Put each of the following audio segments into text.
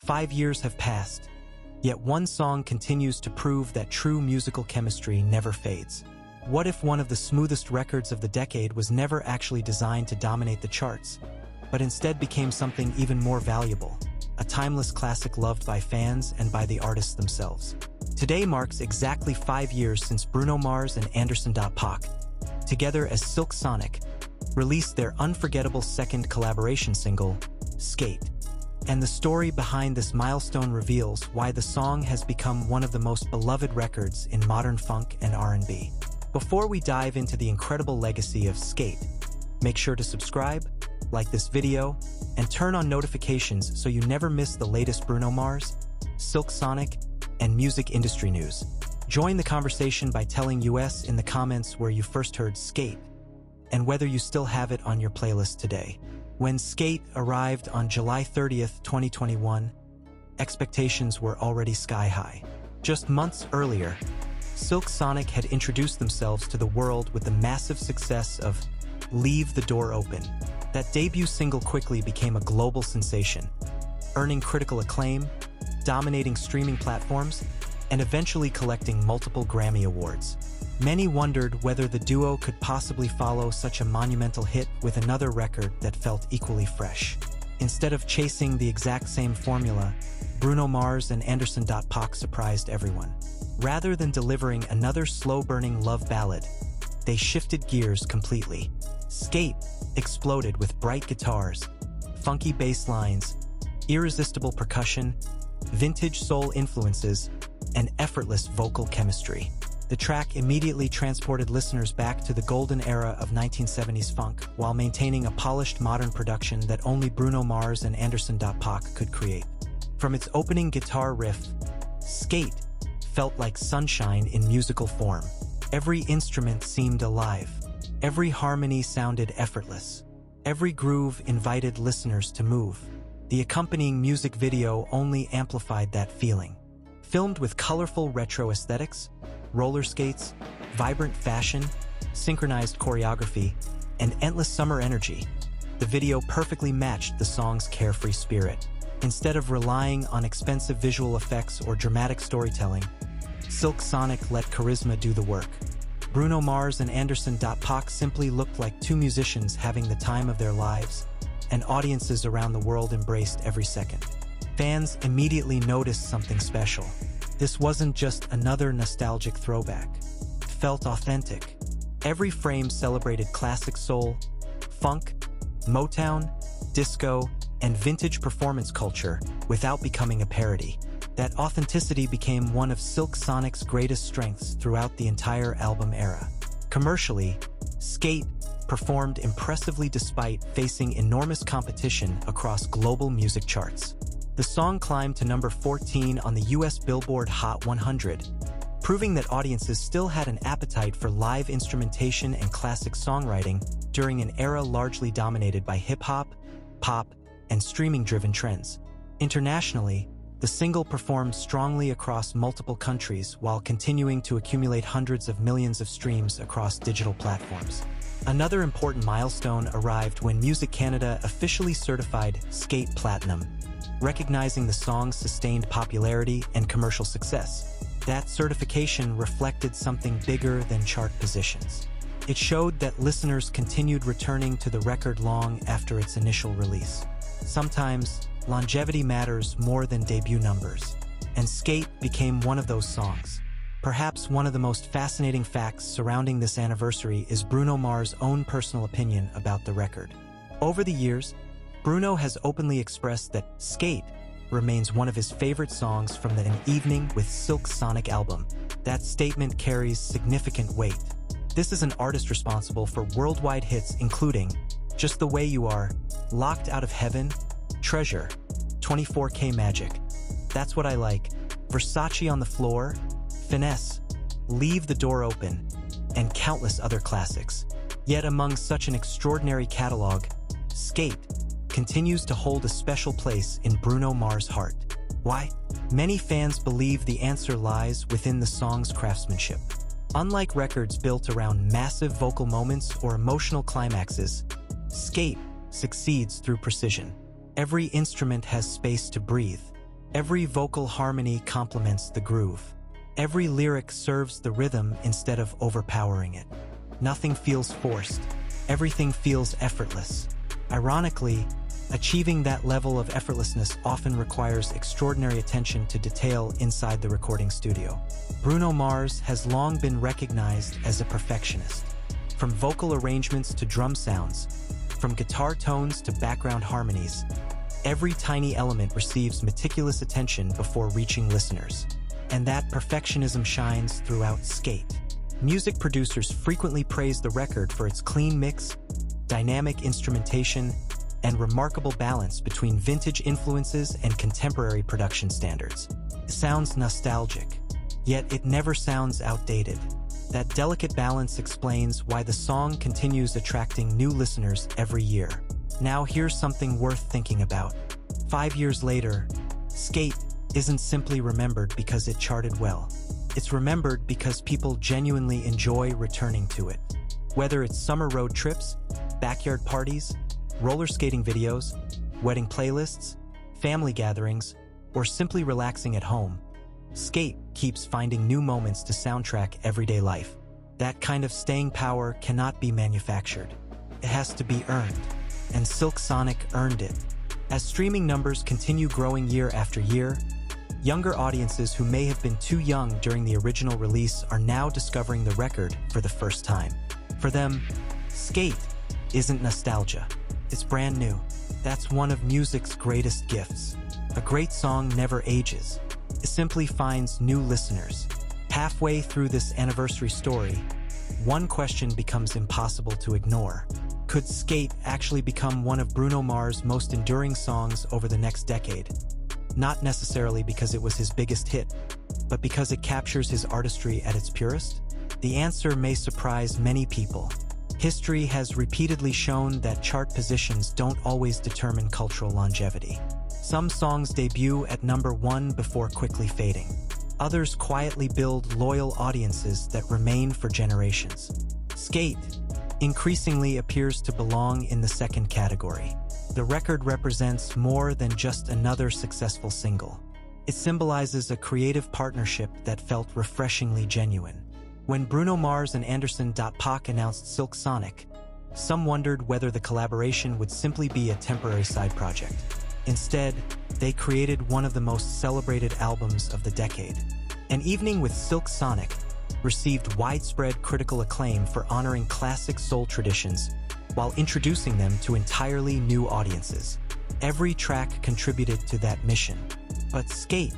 5 years have passed, yet one song continues to prove that true musical chemistry never fades. What if one of the smoothest records of the decade was never actually designed to dominate the charts, but instead became something even more valuable, a timeless classic loved by fans and by the artists themselves? Today marks exactly 5 years since Bruno Mars and Paak, together as Silk Sonic, released their unforgettable second collaboration single, Skate. And the story behind this milestone reveals why the song has become one of the most beloved records in modern funk and R&B. Before we dive into the incredible legacy of Skate, make sure to subscribe, like this video, and turn on notifications so you never miss the latest Bruno Mars, Silk Sonic, and music industry news. Join the conversation by telling us in the comments where you first heard Skate, and whether you still have it on your playlist today. When Skate arrived on July 30th, 2021, expectations were already sky-high. Just months earlier, Silk Sonic had introduced themselves to the world with the massive success of Leave the Door Open. That debut single quickly became a global sensation, earning critical acclaim, dominating streaming platforms, and eventually collecting multiple Grammy Awards. Many wondered whether the duo could possibly follow such a monumental hit with another record that felt equally fresh. Instead of chasing the exact same formula, Bruno Mars and Paak surprised everyone. Rather than delivering another slow-burning love ballad, they shifted gears completely. Skate exploded with bright guitars, funky bass lines, irresistible percussion, vintage soul influences, and effortless vocal chemistry. The track immediately transported listeners back to the golden era of 1970s funk while maintaining a polished modern production that only Bruno Mars and Paak could create. From its opening guitar riff, Skate felt like sunshine in musical form. Every instrument seemed alive. Every harmony sounded effortless. Every groove invited listeners to move. The accompanying music video only amplified that feeling. Filmed with colorful retro aesthetics, roller skates, vibrant fashion, synchronized choreography, and endless summer energy, the video perfectly matched the song's carefree spirit. Instead of relying on expensive visual effects or dramatic storytelling, Silk Sonic let charisma do the work. Bruno Mars and Paak simply looked like two musicians having the time of their lives, and audiences around the world embraced every second. Fans immediately noticed something special. This wasn't just another nostalgic throwback. It felt authentic. Every frame celebrated classic soul, funk, Motown, disco, and vintage performance culture without becoming a parody. That authenticity became one of Silk Sonic's greatest strengths throughout the entire album era. Commercially, Skate performed impressively despite facing enormous competition across global music charts. The song climbed to number 14 on the US Billboard Hot 100, proving that audiences still had an appetite for live instrumentation and classic songwriting during an era largely dominated by hip-hop, pop, and streaming-driven trends. Internationally, the single performed strongly across multiple countries while continuing to accumulate hundreds of millions of streams across digital platforms. Another important milestone arrived when Music Canada officially certified Skate Platinum, recognizing the song's sustained popularity and commercial success. That certification reflected something bigger than chart positions. It showed that listeners continued returning to the record long after its initial release. Sometimes, longevity matters more than debut numbers, and Skate became one of those songs. Perhaps one of the most fascinating facts surrounding this anniversary is Bruno Mars' own personal opinion about the record. Over the years, Bruno has openly expressed that Skate remains one of his favorite songs from the An Evening with Silk Sonic album. That statement carries significant weight. This is an artist responsible for worldwide hits including Just the Way You Are, Locked Out of Heaven, Treasure, 24K Magic, That's What I Like, Versace on the Floor, Finesse, Leave the Door Open, and countless other classics. Yet among such an extraordinary catalog, Skate continues to hold a special place in Bruno Mars' heart. Why? Many fans believe the answer lies within the song's craftsmanship. Unlike records built around massive vocal moments or emotional climaxes, Skate succeeds through precision. Every instrument has space to breathe. Every vocal harmony complements the groove. Every lyric serves the rhythm instead of overpowering it. Nothing feels forced. Everything feels effortless. Ironically, achieving that level of effortlessness often requires extraordinary attention to detail inside the recording studio. Bruno Mars has long been recognized as a perfectionist. From vocal arrangements to drum sounds, from guitar tones to background harmonies, every tiny element receives meticulous attention before reaching listeners. And that perfectionism shines throughout Skate. Music producers frequently praise the record for its clean mix, dynamic instrumentation, and remarkable balance between vintage influences and contemporary production standards. It sounds nostalgic, yet it never sounds outdated. That delicate balance explains why the song continues attracting new listeners every year. Now here's something worth thinking about. 5 years later, Skate isn't simply remembered because it charted well. It's remembered because people genuinely enjoy returning to it. Whether it's summer road trips, backyard parties, roller skating videos, wedding playlists, family gatherings, or simply relaxing at home, Skate keeps finding new moments to soundtrack everyday life. That kind of staying power cannot be manufactured. It has to be earned, and Silk Sonic earned it. As streaming numbers continue growing year after year, younger audiences who may have been too young during the original release are now discovering the record for the first time. For them, Skate isn't nostalgia. It's brand new. That's one of music's greatest gifts. A great song never ages. It simply finds new listeners. Halfway through this anniversary story, one question becomes impossible to ignore. Could Skate actually become one of Bruno Mars' most enduring songs over the next decade? Not necessarily because it was his biggest hit, but because it captures his artistry at its purest? The answer may surprise many people. History has repeatedly shown that chart positions don't always determine cultural longevity. Some songs debut at number 1 before quickly fading. Others quietly build loyal audiences that remain for generations. Skate increasingly appears to belong in the second category. The record represents more than just another successful single. It symbolizes a creative partnership that felt refreshingly genuine. When Bruno Mars and Paak announced Silk Sonic, some wondered whether the collaboration would simply be a temporary side project. Instead, they created one of the most celebrated albums of the decade. An Evening with Silk Sonic received widespread critical acclaim for honoring classic soul traditions while introducing them to entirely new audiences. Every track contributed to that mission. But Skate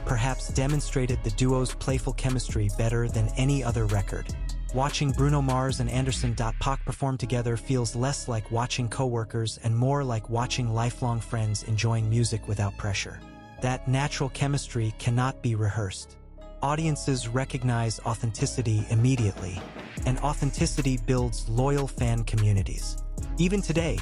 perhaps demonstrated the duo's playful chemistry better than any other record. Watching Bruno Mars and Paak perform together feels less like watching coworkers and more like watching lifelong friends enjoying music without pressure. That natural chemistry cannot be rehearsed. Audiences recognize authenticity immediately, and authenticity builds loyal fan communities. Even today,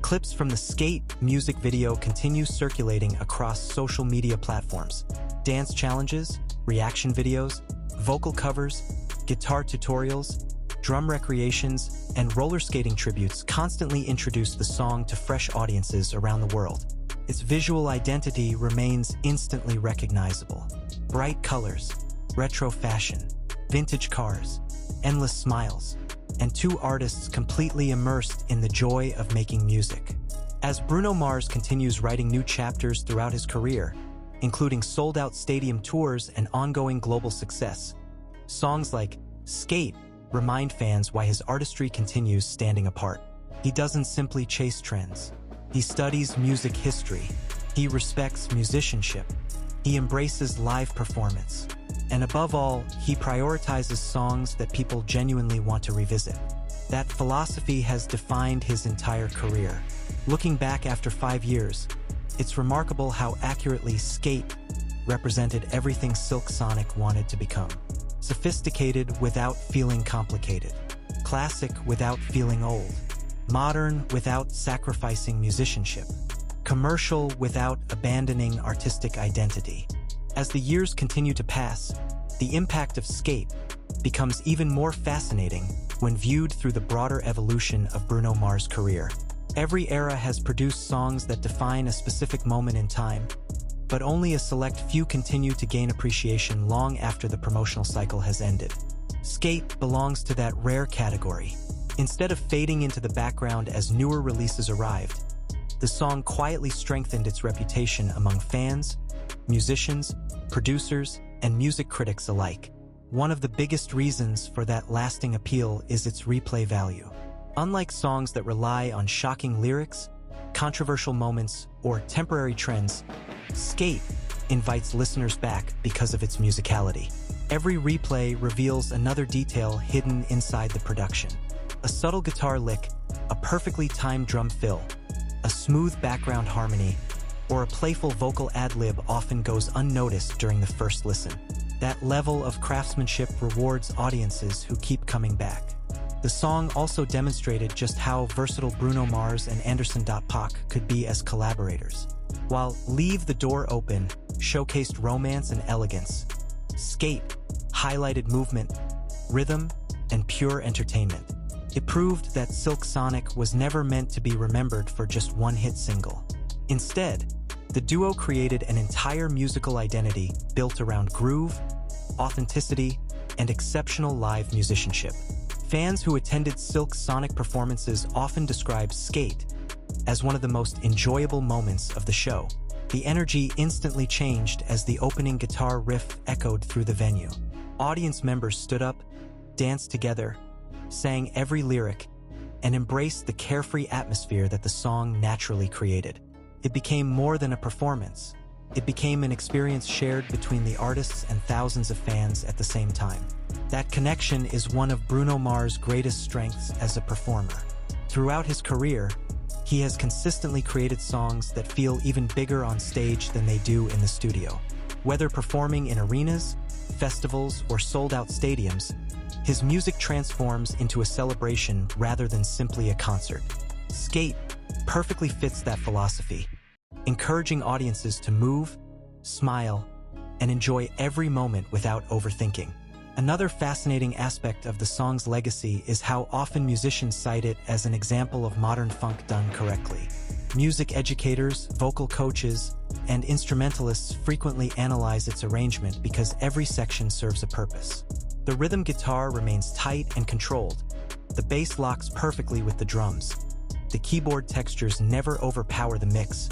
clips from the Skate music video continue circulating across social media platforms. Dance challenges, reaction videos, vocal covers, guitar tutorials, drum recreations, and roller skating tributes constantly introduce the song to fresh audiences around the world. Its visual identity remains instantly recognizable. Bright colors, retro fashion, vintage cars, endless smiles, and two artists completely immersed in the joy of making music. As Bruno Mars continues writing new chapters throughout his career, including sold-out stadium tours and ongoing global success, songs like Skate remind fans why his artistry continues standing apart. He doesn't simply chase trends. He studies music history. He respects musicianship. He embraces live performance. And above all, he prioritizes songs that people genuinely want to revisit. That philosophy has defined his entire career. Looking back after 5 years, it's remarkable how accurately Skate represented everything Silk Sonic wanted to become. Sophisticated without feeling complicated. Classic without feeling old. Modern without sacrificing musicianship. Commercial without abandoning artistic identity. As the years continue to pass, the impact of Skate becomes even more fascinating when viewed through the broader evolution of Bruno Mars' career. Every era has produced songs that define a specific moment in time, but only a select few continue to gain appreciation long after the promotional cycle has ended. Skate belongs to that rare category. Instead of fading into the background as newer releases arrived, the song quietly strengthened its reputation among fans, musicians, producers, and music critics alike. One of the biggest reasons for that lasting appeal is its replay value. Unlike songs that rely on shocking lyrics, controversial moments, or temporary trends, Skate invites listeners back because of its musicality. Every replay reveals another detail hidden inside the production. A subtle guitar lick, a perfectly timed drum fill, a smooth background harmony, or a playful vocal ad-lib often goes unnoticed during the first listen. That level of craftsmanship rewards audiences who keep coming back. The song also demonstrated just how versatile Bruno Mars and Paak could be as collaborators. While Leave the Door Open showcased romance and elegance, Skate highlighted movement, rhythm, and pure entertainment. It proved that Silk Sonic was never meant to be remembered for just one hit single. Instead, the duo created an entire musical identity built around groove, authenticity, and exceptional live musicianship. Fans who attended Silk Sonic performances often describe Skate as one of the most enjoyable moments of the show. The energy instantly changed as the opening guitar riff echoed through the venue. Audience members stood up, danced together, sang every lyric, and embraced the carefree atmosphere that the song naturally created. It became more than a performance. It became an experience shared between the artists and thousands of fans at the same time. That connection is one of Bruno Mars' greatest strengths as a performer. Throughout his career, he has consistently created songs that feel even bigger on stage than they do in the studio. Whether performing in arenas, festivals, or sold-out stadiums, his music transforms into a celebration rather than simply a concert. Skate perfectly fits that philosophy, encouraging audiences to move, smile, and enjoy every moment without overthinking. Another fascinating aspect of the song's legacy is how often musicians cite it as an example of modern funk done correctly. Music educators, vocal coaches, and instrumentalists frequently analyze its arrangement because every section serves a purpose. The rhythm guitar remains tight and controlled. The bass locks perfectly with the drums. The keyboard textures never overpower the mix,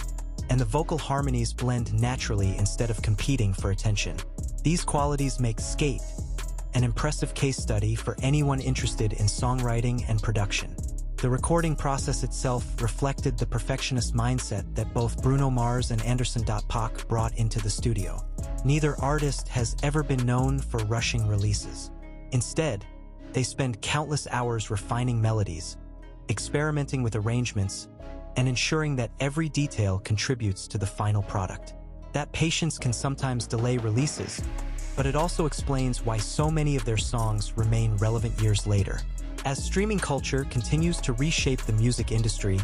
and the vocal harmonies blend naturally instead of competing for attention. These qualities make Skate an impressive case study for anyone interested in songwriting and production. The recording process itself reflected the perfectionist mindset that both Bruno Mars and Paak brought into the studio. Neither artist has ever been known for rushing releases. Instead, they spend countless hours refining melodies, experimenting with arrangements, and ensuring that every detail contributes to the final product. That patience can sometimes delay releases, but it also explains why so many of their songs remain relevant years later. As streaming culture continues to reshape the music industry,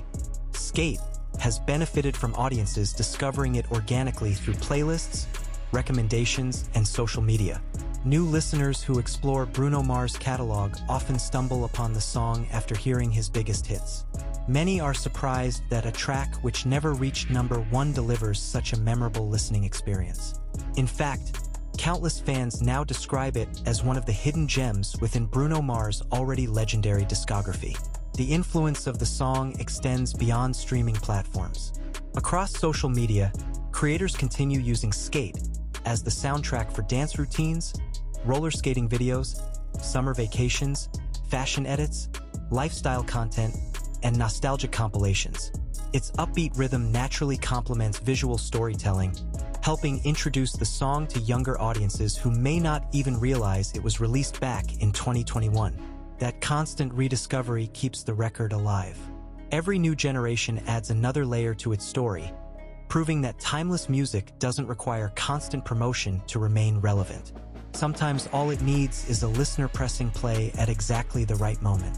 Skate has benefited from audiences discovering it organically through playlists, recommendations, and social media. New listeners who explore Bruno Mars' catalog often stumble upon the song after hearing his biggest hits. Many are surprised that a track which never reached #1 delivers such a memorable listening experience. In fact, countless fans now describe it as one of the hidden gems within Bruno Mars' already legendary discography. The influence of the song extends beyond streaming platforms. Across social media, creators continue using Skate as the soundtrack for dance routines, roller skating videos, summer vacations, fashion edits, lifestyle content, and nostalgic compilations. Its upbeat rhythm naturally complements visual storytelling, helping introduce the song to younger audiences who may not even realize it was released back in 2021. That constant rediscovery keeps the record alive. Every new generation adds another layer to its story, proving that timeless music doesn't require constant promotion to remain relevant. Sometimes all it needs is a listener pressing play at exactly the right moment.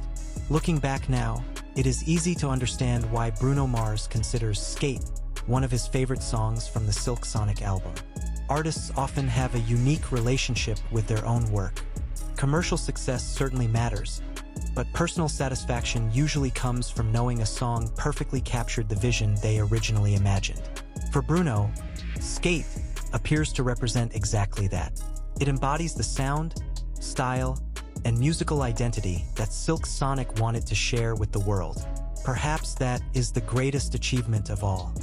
Looking back now, it is easy to understand why Bruno Mars considers Skate one of his favorite songs from the Silk Sonic album. Artists often have a unique relationship with their own work. Commercial success certainly matters, but personal satisfaction usually comes from knowing a song perfectly captured the vision they originally imagined. For Bruno, Skate appears to represent exactly that. It embodies the sound, style, and musical identity that Silk Sonic wanted to share with the world. Perhaps that is the greatest achievement of all.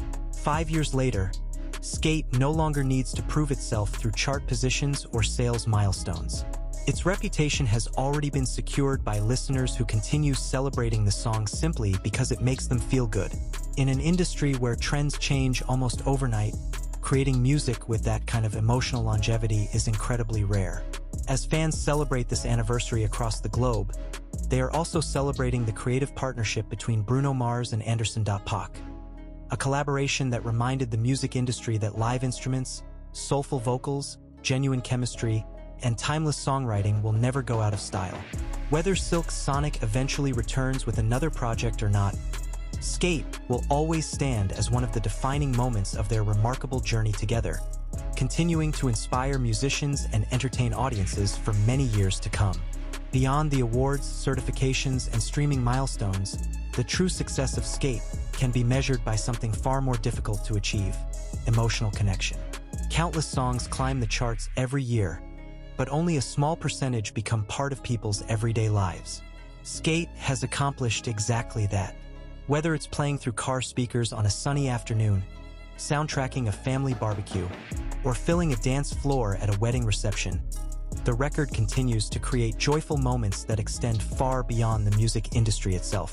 5 years later, Skate no longer needs to prove itself through chart positions or sales milestones. Its reputation has already been secured by listeners who continue celebrating the song simply because it makes them feel good. In an industry where trends change almost overnight, creating music with that kind of emotional longevity is incredibly rare. As fans celebrate this anniversary across the globe, they are also celebrating the creative partnership between Bruno Mars and Paak, a collaboration that reminded the music industry that live instruments, soulful vocals, genuine chemistry, and timeless songwriting will never go out of style. Whether Silk Sonic eventually returns with another project or not, Skate will always stand as one of the defining moments of their remarkable journey together, continuing to inspire musicians and entertain audiences for many years to come. Beyond the awards, certifications, and streaming milestones, the true success of Skate can be measured by something far more difficult to achieve: emotional connection. Countless songs climb the charts every year, but only a small percentage become part of people's everyday lives. Skate has accomplished exactly that. Whether it's playing through car speakers on a sunny afternoon, soundtracking a family barbecue, or filling a dance floor at a wedding reception, the record continues to create joyful moments that extend far beyond the music industry itself.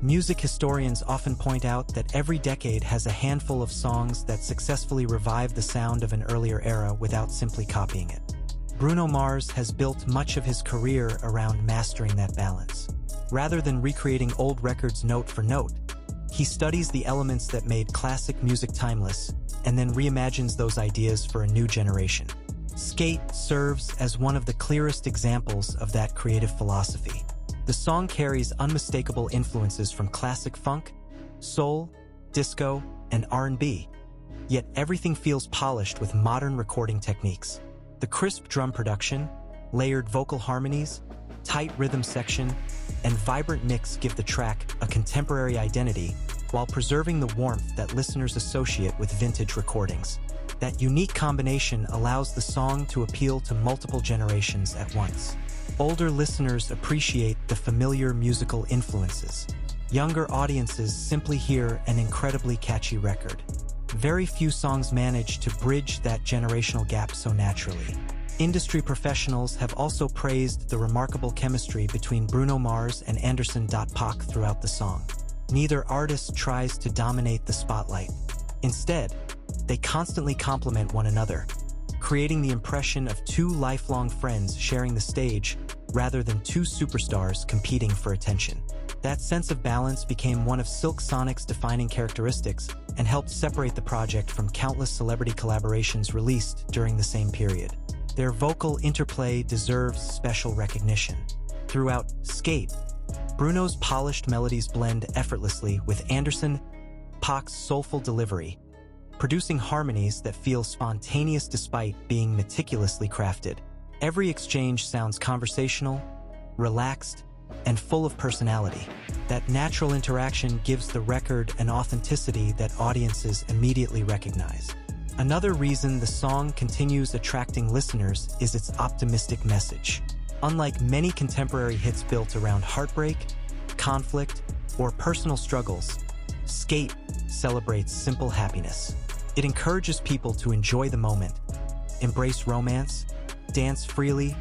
Music historians often point out that every decade has a handful of songs that successfully revive the sound of an earlier era without simply copying it. Bruno Mars has built much of his career around mastering that balance. Rather than recreating old records note for note, he studies the elements that made classic music timeless and then reimagines those ideas for a new generation. Skate serves as one of the clearest examples of that creative philosophy. The song carries unmistakable influences from classic funk, soul, disco, and R&B, yet everything feels polished with modern recording techniques. The crisp drum production, layered vocal harmonies, tight rhythm section, and vibrant mix give the track a contemporary identity while preserving the warmth that listeners associate with vintage recordings. That unique combination allows the song to appeal to multiple generations at once. Older listeners appreciate the familiar musical influences. Younger audiences simply hear an incredibly catchy record. Very few songs manage to bridge that generational gap so naturally. Industry professionals have also praised the remarkable chemistry between Bruno Mars and Paak throughout the song. Neither artist tries to dominate the spotlight. Instead, they constantly complement one another, creating the impression of two lifelong friends sharing the stage rather than two superstars competing for attention. That sense of balance became one of Silk Sonic's defining characteristics and helped separate the project from countless celebrity collaborations released during the same period. Their vocal interplay deserves special recognition. Throughout Skate, Bruno's polished melodies blend effortlessly with Paak's soulful delivery, producing harmonies that feel spontaneous despite being meticulously crafted. Every exchange sounds conversational, relaxed, and full of personality. That natural interaction gives the record an authenticity that audiences immediately recognize. Another reason the song continues attracting listeners is its optimistic message. Unlike many contemporary hits built around heartbreak, conflict, or personal struggles, Skate celebrates simple happiness. It encourages people to enjoy the moment, embrace romance, dance freely,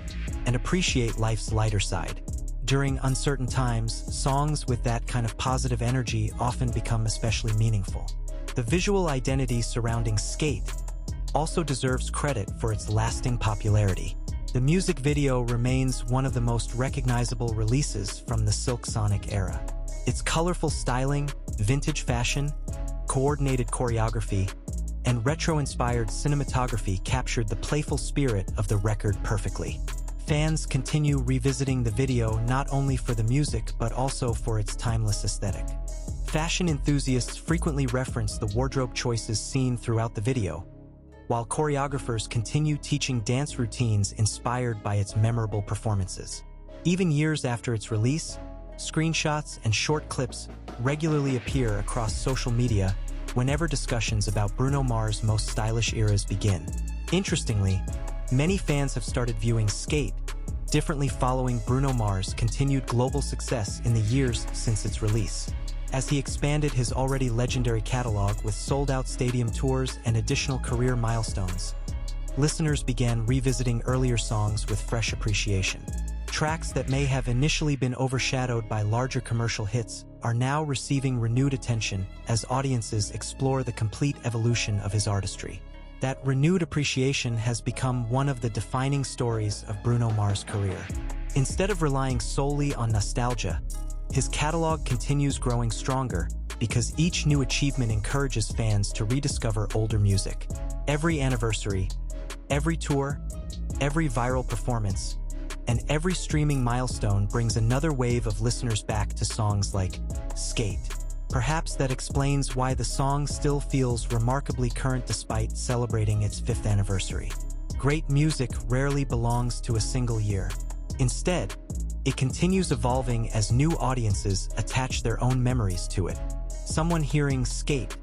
and appreciate life's lighter side. During uncertain times, songs with that kind of positive energy often become especially meaningful. The visual identity surrounding Skate also deserves credit for its lasting popularity. The music video remains one of the most recognizable releases from the Silk Sonic era. Its colorful styling, vintage fashion, coordinated choreography, and retro-inspired cinematography captured the playful spirit of the record perfectly. Fans continue revisiting the video not only for the music but also for its timeless aesthetic. Fashion enthusiasts frequently reference the wardrobe choices seen throughout the video, while choreographers continue teaching dance routines inspired by its memorable performances. Even years after its release, screenshots and short clips regularly appear across social media whenever discussions about Bruno Mars' most stylish eras begin. Interestingly, many fans have started viewing Skate differently following Bruno Mars' continued global success in the years since its release. As he expanded his already legendary catalog with sold-out stadium tours and additional career milestones, listeners began revisiting earlier songs with fresh appreciation. Tracks that may have initially been overshadowed by larger commercial hits are now receiving renewed attention as audiences explore the complete evolution of his artistry. That renewed appreciation has become one of the defining stories of Bruno Mars' career. Instead of relying solely on nostalgia, his catalog continues growing stronger because each new achievement encourages fans to rediscover older music. Every anniversary, every tour, every viral performance, and every streaming milestone brings another wave of listeners back to songs like Skate. Perhaps that explains why the song still feels remarkably current despite celebrating its 5th anniversary. Great music rarely belongs to a single year. Instead, it continues evolving as new audiences attach their own memories to it. Someone hearing Skate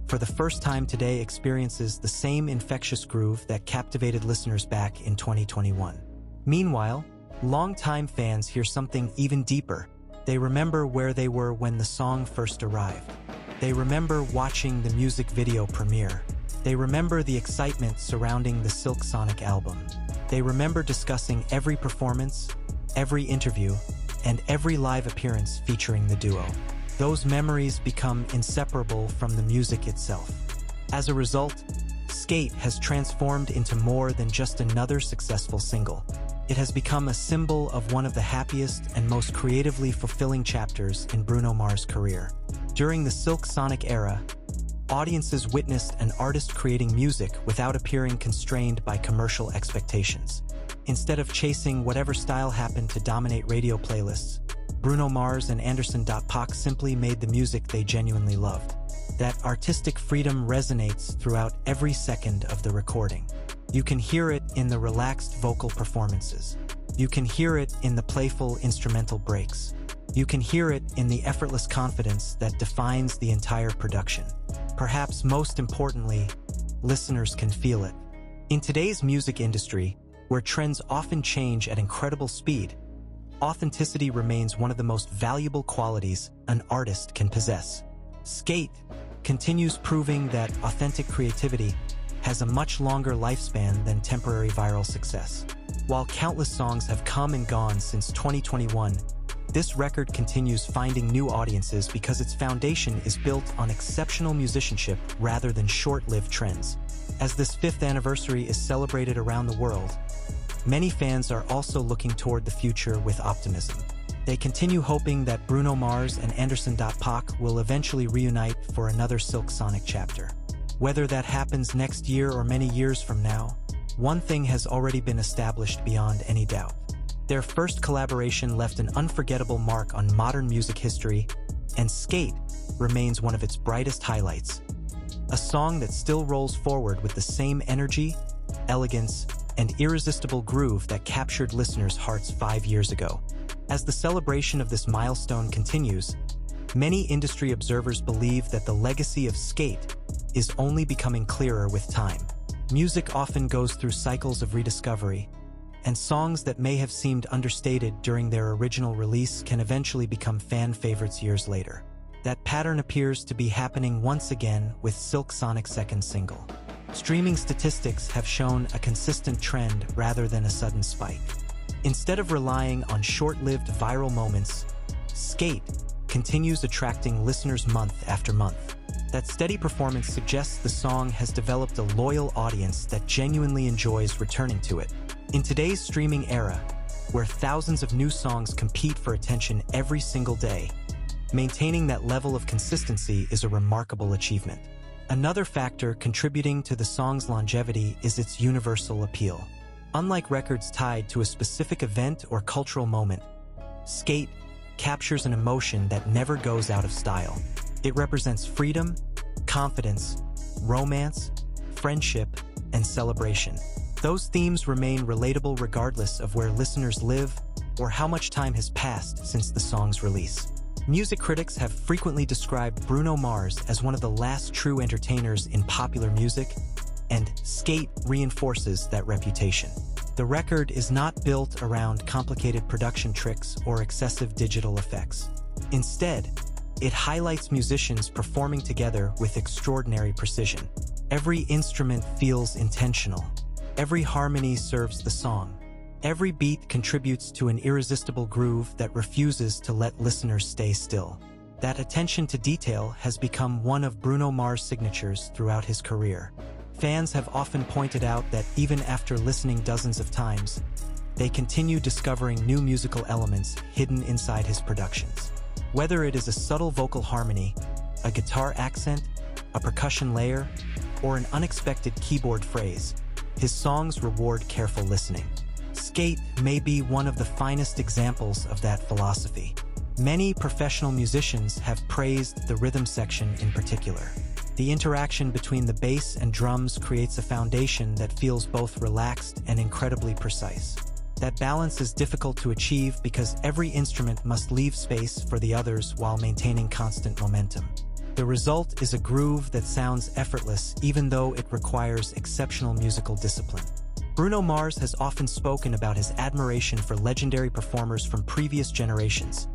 for the first time today experiences the same infectious groove that captivated listeners back in 2021. Meanwhile, longtime fans hear something even deeper. They remember where they were when the song first arrived. They remember watching the music video premiere. They remember the excitement surrounding the Silk Sonic album. They remember discussing every performance, every interview, and every live appearance featuring the duo. Those memories become inseparable from the music itself. As a result, Skate has transformed into more than just another successful single. It has become a symbol of one of the happiest and most creatively fulfilling chapters in Bruno Mars' career. During the Silk Sonic era, audiences witnessed an artist creating music without appearing constrained by commercial expectations. Instead of chasing whatever style happened to dominate radio playlists, Bruno Mars and Paak simply made the music they genuinely loved. That artistic freedom resonates throughout every second of the recording. You can hear it in the relaxed vocal performances. You can hear it in the playful instrumental breaks. You can hear it in the effortless confidence that defines the entire production. Perhaps most importantly, listeners can feel it. In today's music industry, where trends often change at incredible speed, authenticity remains one of the most valuable qualities an artist can possess. Skate continues proving that authentic creativity has a much longer lifespan than temporary viral success. While countless songs have come and gone since 2021, this record continues finding new audiences because its foundation is built on exceptional musicianship rather than short-lived trends. As this 5th anniversary is celebrated around the world, many fans are also looking toward the future with optimism. They continue hoping that Bruno Mars and Paak will eventually reunite for another Silk Sonic chapter. Whether that happens next year or many years from now, one thing has already been established beyond any doubt. Their first collaboration left an unforgettable mark on modern music history, and Skate remains one of its brightest highlights. A song that still rolls forward with the same energy, elegance, and irresistible groove that captured listeners' hearts 5 years ago. As the celebration of this milestone continues, many industry observers believe that the legacy of Skate is only becoming clearer with time. Music often goes through cycles of rediscovery, and songs that may have seemed understated during their original release can eventually become fan favorites years later. That pattern appears to be happening once again with Silk Sonic's second single. Streaming statistics have shown a consistent trend rather than a sudden spike. Instead of relying on short-lived viral moments, Skate continues attracting listeners month after month. That steady performance suggests the song has developed a loyal audience that genuinely enjoys returning to it. In today's streaming era, where thousands of new songs compete for attention every single day, maintaining that level of consistency is a remarkable achievement. Another factor contributing to the song's longevity is its universal appeal. Unlike records tied to a specific event or cultural moment, Skate captures an emotion that never goes out of style. It represents freedom, confidence, romance, friendship, and celebration. Those themes remain relatable regardless of where listeners live or how much time has passed since the song's release. Music critics have frequently described Bruno Mars as one of the last true entertainers in popular music, and Skate reinforces that reputation. The record is not built around complicated production tricks or excessive digital effects. Instead, it highlights musicians performing together with extraordinary precision. Every instrument feels intentional. Every harmony serves the song. Every beat contributes to an irresistible groove that refuses to let listeners stay still. That attention to detail has become one of Bruno Mars' signatures throughout his career. Fans have often pointed out that even after listening dozens of times, they continue discovering new musical elements hidden inside his productions. Whether it is a subtle vocal harmony, a guitar accent, a percussion layer, or an unexpected keyboard phrase, his songs reward careful listening. Skate may be one of the finest examples of that philosophy. Many professional musicians have praised the rhythm section in particular. The interaction between the bass and drums creates a foundation that feels both relaxed and incredibly precise. That balance is difficult to achieve because every instrument must leave space for the others while maintaining constant momentum. The result is a groove that sounds effortless even though it requires exceptional musical discipline. Bruno Mars has often spoken about his admiration for legendary performers from previous generations,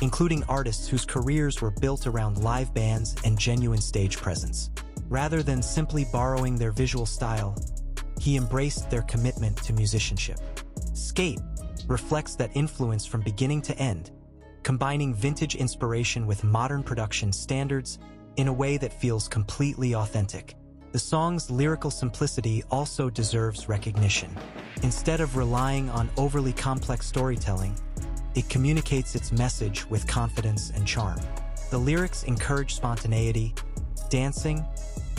including artists whose careers were built around live bands and genuine stage presence. Rather than simply borrowing their visual style, he embraced their commitment to musicianship. Skate reflects that influence from beginning to end, combining vintage inspiration with modern production standards in a way that feels completely authentic. The song's lyrical simplicity also deserves recognition. Instead of relying on overly complex storytelling, it communicates its message with confidence and charm. The lyrics encourage spontaneity, dancing,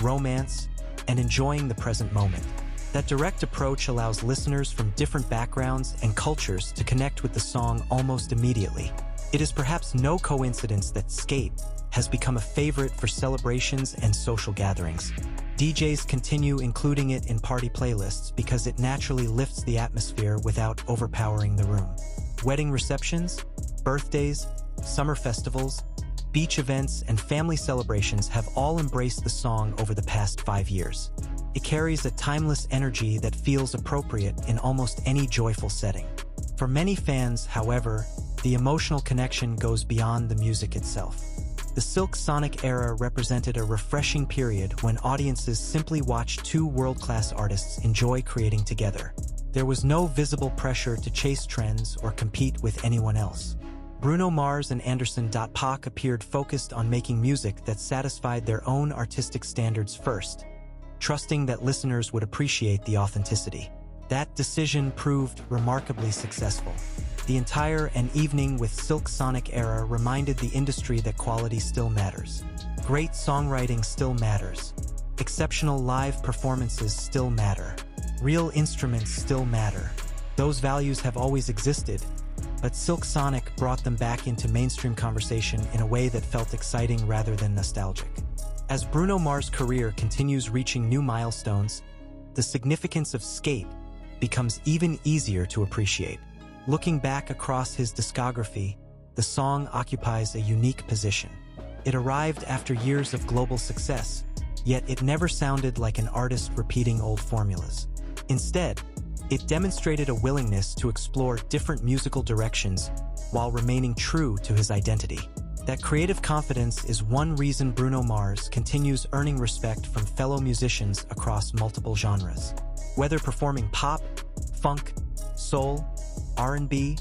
romance, and enjoying the present moment. That direct approach allows listeners from different backgrounds and cultures to connect with the song almost immediately. It is perhaps no coincidence that Skate has become a favorite for celebrations and social gatherings. DJs continue including it in party playlists because it naturally lifts the atmosphere without overpowering the room. Wedding receptions, birthdays, summer festivals, beach events, and family celebrations have all embraced the song over the past 5 years. It carries a timeless energy that feels appropriate in almost any joyful setting. For many fans, however, the emotional connection goes beyond the music itself. The Silk Sonic era represented a refreshing period when audiences simply watched two world-class artists enjoy creating together. There was no visible pressure to chase trends or compete with anyone else. Bruno Mars and Paak appeared focused on making music that satisfied their own artistic standards first, trusting that listeners would appreciate the authenticity. That decision proved remarkably successful. The entire An Evening with Silk Sonic era reminded the industry that quality still matters. Great songwriting still matters. Exceptional live performances still matter. Real instruments still matter. Those values have always existed, but Silk Sonic brought them back into mainstream conversation in a way that felt exciting rather than nostalgic. As Bruno Mars' career continues reaching new milestones, the significance of Skate becomes even easier to appreciate. Looking back across his discography, the song occupies a unique position. It arrived after years of global success, yet it never sounded like an artist repeating old formulas. Instead, it demonstrated a willingness to explore different musical directions while remaining true to his identity. That creative confidence is one reason Bruno Mars continues earning respect from fellow musicians across multiple genres. Whether performing pop, funk, soul, R&B,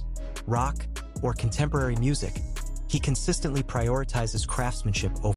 rock, or contemporary music, he consistently prioritizes craftsmanship over